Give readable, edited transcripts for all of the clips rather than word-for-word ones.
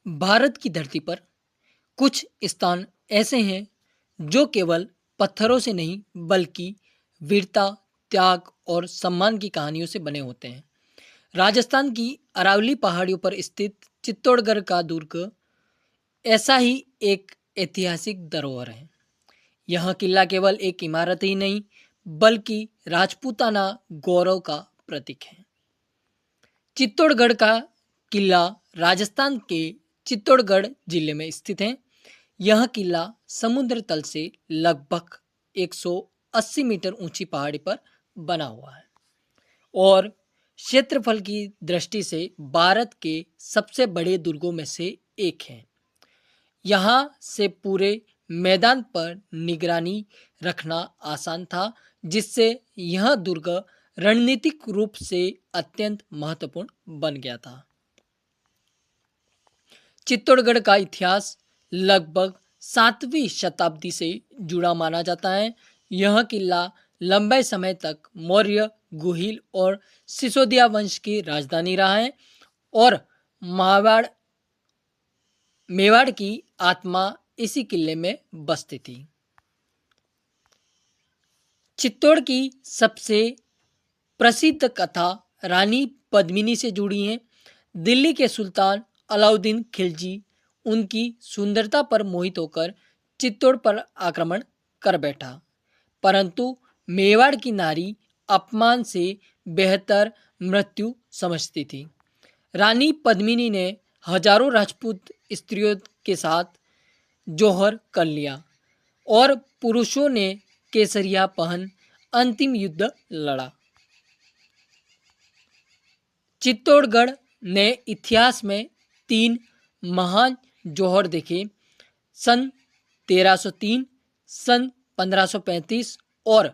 भारत की धरती पर कुछ स्थान ऐसे हैं जो केवल पत्थरों से नहीं बल्कि वीरता, त्याग और सम्मान की कहानियों से बने होते हैं। राजस्थान की अरावली पहाड़ियों पर स्थित चित्तौड़गढ़ का दुर्ग ऐसा ही एक ऐतिहासिक धरोहर है। यह किला केवल एक इमारत ही नहीं बल्कि राजपूताना गौरव का प्रतीक है। चित्तौड़गढ़ का किला राजस्थान के चित्तौड़गढ़ जिले में स्थित है। यह किला समुद्र तल से लगभग 180 मीटर ऊंची पहाड़ी पर बना हुआ है और क्षेत्रफल की दृष्टि से भारत के सबसे बड़े दुर्गों में से एक है। यहाँ से पूरे मैदान पर निगरानी रखना आसान था, जिससे यह दुर्ग रणनीतिक रूप से अत्यंत महत्वपूर्ण बन गया था। चित्तौड़गढ़ का इतिहास लगभग 7वीं शताब्दी से जुड़ा माना जाता है। यह किला लंबे समय तक मौर्य, गुहिल और सिसोदिया वंश की राजधानी रहा है और मेवाड़ की आत्मा इसी किले में बसती थी। चित्तौड़ की सबसे प्रसिद्ध कथा रानी पद्मिनी से जुड़ी है। दिल्ली के सुल्तान अलाउद्दीन खिलजी उनकी सुंदरता पर मोहित होकर चित्तौड़ पर आक्रमण कर बैठा, परंतु मेवाड़ की नारी अपमान से बेहतर मृत्यु समझती थी। रानी पद्मिनी ने हजारों राजपूत स्त्रियों के साथ जौहर कर लिया और पुरुषों ने केसरिया पहन अंतिम युद्ध लड़ा। चित्तौड़गढ़ ने इतिहास में 3 महान जौहर देखे, सन 1303, सन 1535 और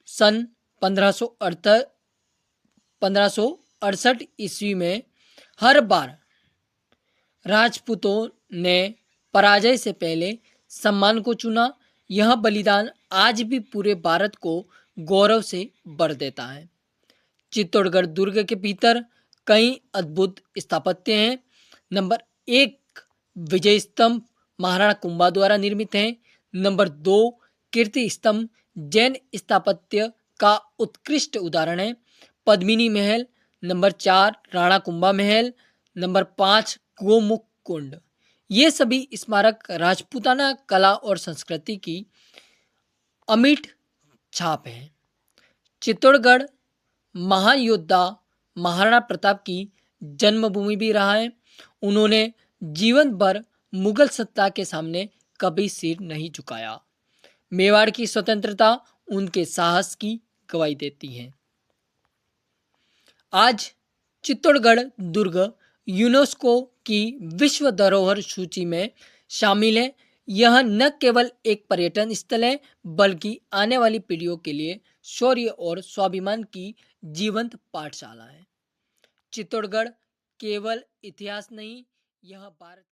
सन 1568 ईस्वी में। हर बार राजपूतों ने पराजय से पहले सम्मान को चुना। यह बलिदान आज भी पूरे भारत को गौरव से भर देता है। चित्तौड़गढ़ दुर्ग के भीतर कई अद्भुत स्थापत्य हैं। नंबर 1, विजय स्तंभ महाराणा कुंभा द्वारा निर्मित है। नंबर 2, कीर्ति स्तंभ जैन स्थापत्य का उत्कृष्ट उदाहरण है। पद्मिनी महल। नंबर 4, राणा कुंभा महल। नंबर 5, गोमुख कुंड। ये सभी स्मारक राजपूताना कला और संस्कृति की अमिट छाप है। चित्तौड़गढ़ महान योद्धा महाराणा प्रताप की जन्मभूमि भी रहा है। उन्होंने जीवन भर मुगल सत्ता के सामने कभी सिर नहीं झुकाया। मेवाड़ की स्वतंत्रता उनके साहस की गवाही देती है। आज चित्तौड़गढ़ दुर्ग यूनेस्को की विश्व धरोहर सूची में शामिल है। यह न केवल एक पर्यटन स्थल है बल्कि आने वाली पीढ़ियों के लिए शौर्य और स्वाभिमान की जीवंत पाठशाला है। चित्तौड़गढ़ केवल इतिहास नहीं, यह भारत